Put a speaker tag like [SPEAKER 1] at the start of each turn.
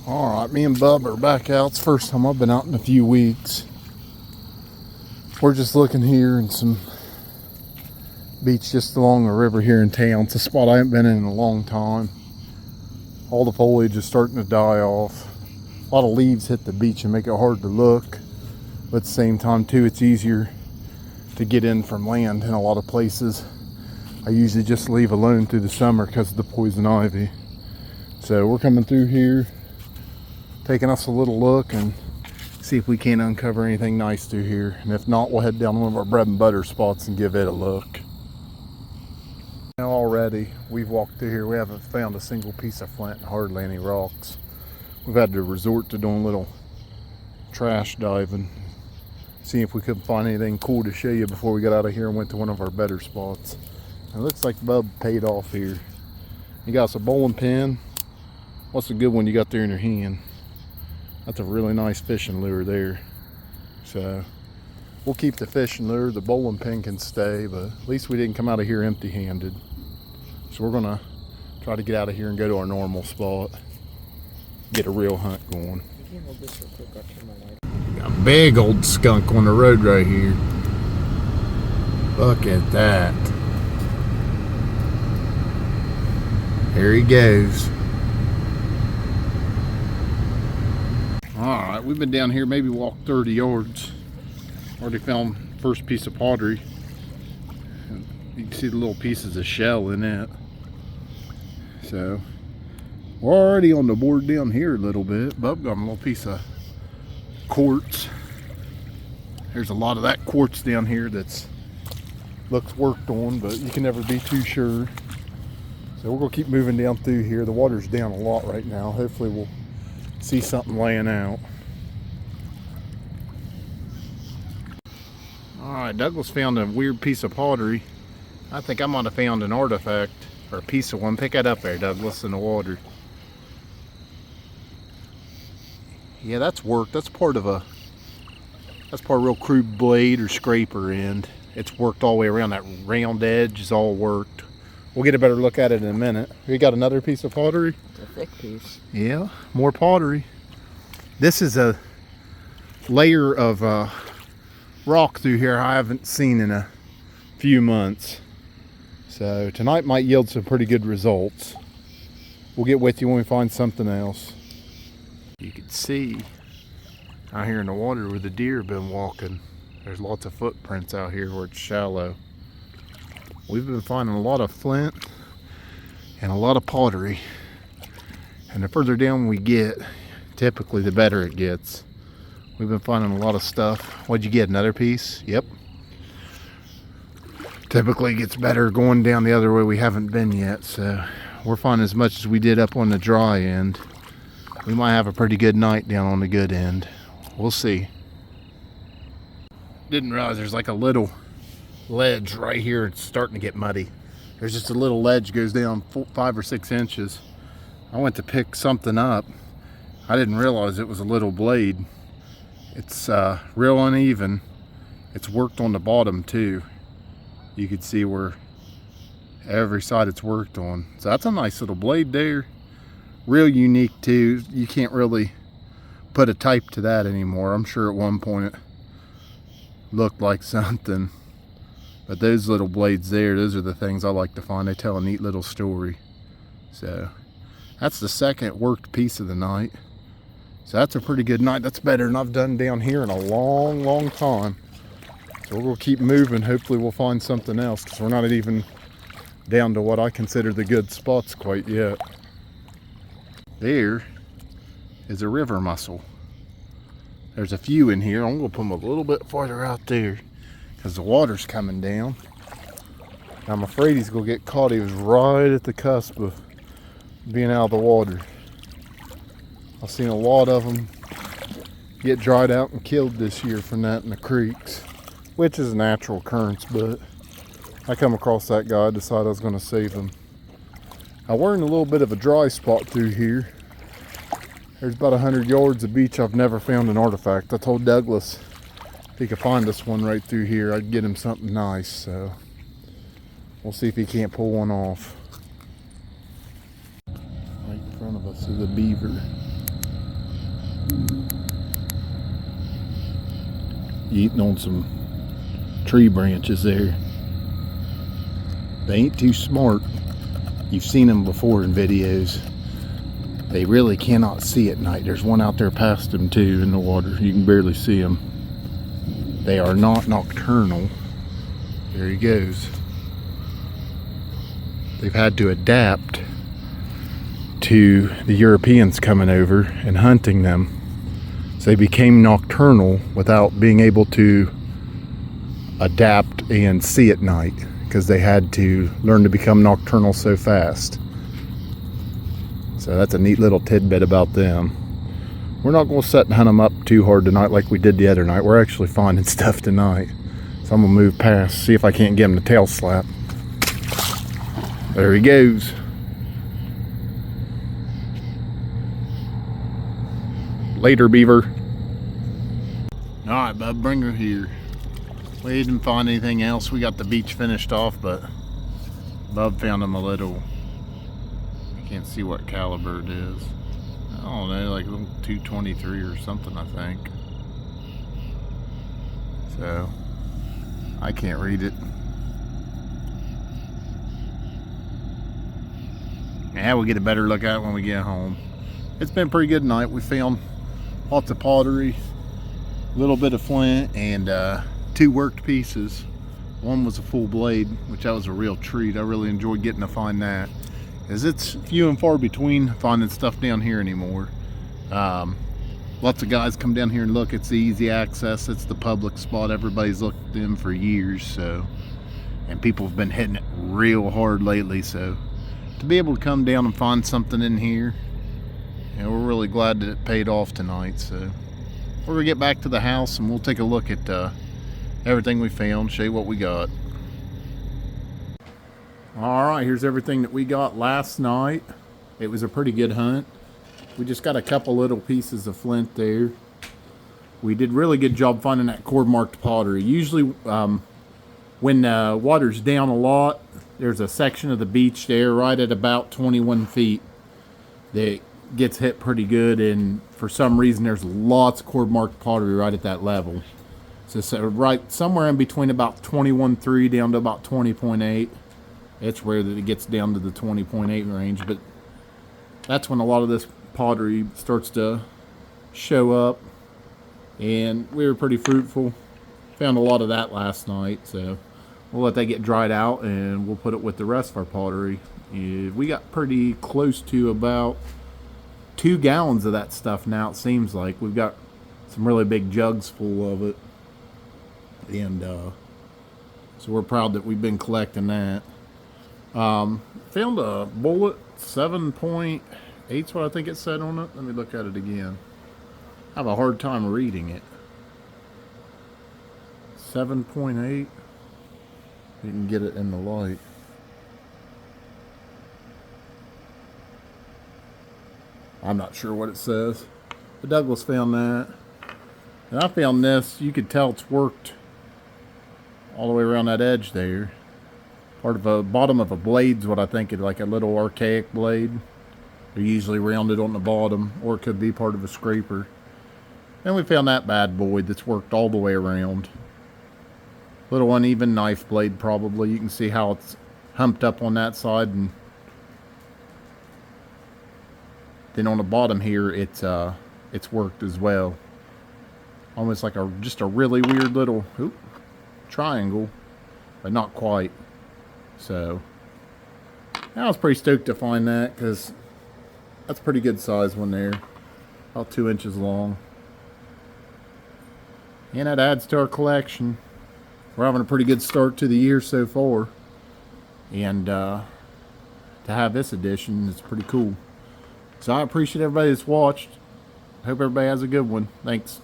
[SPEAKER 1] Alright, me and Bub are back out. It's the first time I've been out in a few weeks. We're just looking here in some beach just along the river here in town. It's a spot I haven't been in a long time. All the foliage is starting to die off. A lot of leaves hit the beach and make it hard to look. But at the same time too, it's easier to get in from land in a lot of places. I usually just leave alone through the summer because of the poison ivy. So we're coming through here, taking us a little look and see if we can't uncover anything nice through here. And if not, we'll head down one of our bread and butter spots and give it a look. Now already, we've walked through here. We haven't found a single piece of flint and hardly any rocks. We've had to resort to doing a little trash diving, see if we could find anything cool to show you before we got out of here and went to one of our better spots. And it looks like Bub paid off here. You got us a bowling pin. What's a good one you got there in your hand? That's a really nice fishing lure there. So we'll keep the fishing lure. The bowling pin can stay, but at least we didn't come out of here empty-handed. So we're gonna try to get out of here and go to our normal spot, get a real hunt going. Got a big old skunk on the road right here. Look at that. There he goes. Alright, we've been down here, maybe walked 30 yards. Already found first piece of pottery. You can see the little pieces of shell in it. So, we're already on the board down here a little bit. Bub got a little piece of quartz. There's a lot of that quartz down here that's looks worked on, but you can never be too sure. So we're gonna keep moving down through here. The water's down a lot right now. Hopefully we'll see something laying out. Alright, Douglas found a weird piece of pottery. I think I might have found an artifact or a piece of one. Pick that up there, Douglas, in the water. Yeah, that's worked. That's part of a real crude blade or scraper end. It's worked all the way around. That round edge is all worked. We'll get a better look at it in a minute. We got another piece of pottery.
[SPEAKER 2] It's a thick piece.
[SPEAKER 1] Yeah, more pottery. This is a layer of rock through here I haven't seen in a few months. So tonight might yield some pretty good results. We'll get with you when we find something else. You can see out here in the water where the deer have been walking. There's lots of footprints out here where it's shallow. We've been finding a lot of flint and a lot of pottery. And the further down we get, typically the better it gets. We've been finding a lot of stuff. What'd you get, another piece? Yep. Typically it gets better going down the other way we haven't been yet. So we're finding as much as we did up on the dry end. We might have a pretty good night down on the good end. We'll see. Didn't realize there's like a little ledge right here. It's starting to get muddy. There's just a little ledge goes down 5 or 6 inches. I went to pick something up. I didn't realize it was a little blade. It's real uneven. It's worked on the bottom too. You can see where every side it's worked on. So that's a nice little blade there. Real unique too. You can't really put a type to that anymore. I'm sure at one point it looked like something. But those little blades there, those are the things I like to find. They tell a neat little story. So that's the second worked piece of the night. So that's a pretty good night. That's better than I've done down here in a long, long time. So we'll keep moving. Hopefully we'll find something else, because we're not even down to what I consider the good spots quite yet. There is a river mussel. There's a few in here. I'm going to put them a little bit farther out there because the water's coming down. I'm afraid he's going to get caught. He was right at the cusp of being out of the water. I've seen a lot of them get dried out and killed this year from that in the creeks, which is a natural occurrence, but I come across that guy, I decided I was going to save him. Now we're in a little bit of a dry spot through here. There's about 100 yards of beach I've never found an artifact. I told Douglas if he could find us one right through here, I'd get him something nice. So we'll see if he can't pull one off. Right in front of us is a beaver. eating on some tree branches there. They ain't too smart. You've seen them before in videos. They really cannot see at night. There's one out there past them too in the water. You can barely see them. They are not nocturnal. There he goes. They've had to adapt to the Europeans coming over and hunting them. So they became nocturnal without being able to adapt and see at night, because they had to learn to become nocturnal so fast. So that's a neat little tidbit about them. We're not going to sit and hunt them up too hard tonight like we did the other night. We're actually finding stuff tonight. So I'm going to move past, see if I can't get him to tail slap. There he goes. Later, beaver. Alright, bub, bring her here. We didn't find anything else. We got the beach finished off, but Bub found him a little, I can't see what caliber it is. I don't know, like a little 223 or something, I think. So, I can't read it. Yeah, we'll get a better look at it when we get home. It's been a pretty good night. We found lots of pottery, a little bit of flint, and 2 worked pieces. One was a full blade, which that was a real treat. I really enjoyed getting to find that, because it's few and far between finding stuff down here anymore. Lots of guys come down here and look. It's the easy access. It's the public spot everybody's looked in for years. So, and people have been hitting it real hard lately. So, to be able to come down and find something in here, you know, we're really glad that it paid off tonight. So, we're gonna get back to the house and we'll take a look at everything we found, show you what we got. Alright, here's everything that we got last night. It was a pretty good hunt. We just got a couple little pieces of flint there. We did a really good job finding that cord marked pottery. Usually when water's down a lot, there's a section of the beach there right at about 21 feet that gets hit pretty good, and for some reason there's lots of cord marked pottery right at that level. So right somewhere in between about 21.3 down to about 20.8. It's rare that it gets down to the 20.8 range, but that's when a lot of this pottery starts to show up, and we were pretty fruitful. Found a lot of that last night, so we'll let that get dried out and we'll put it with the rest of our pottery. We got pretty close to about 2 gallons of that stuff now, it seems like. We've got some really big jugs full of it, and so we're proud that we've been collecting that. Found a bullet, 7.8 is what I think it said on it. Let me look at it again. I have a hard time reading it. 7.8. You can get it in the light. I'm not sure what it says. But Douglas found that. And I found this. You could tell it's worked all the way around that edge there. Part of a bottom of a blade's what I think is like a little archaic blade. They're usually rounded on the bottom, or it could be part of a scraper. And we found that bad boy that's worked all the way around. Little uneven knife blade probably. You can see how it's humped up on that side, and then on the bottom here it's worked as well. Almost like just a really weird little triangle, but not quite. So I was pretty stoked to find that, because that's a pretty good size one there, about 2 inches long, and that adds to our collection. We're having a pretty good start to the year so far, and to have this edition is pretty cool. So I appreciate everybody that's watched. Hope everybody has a good one. Thanks.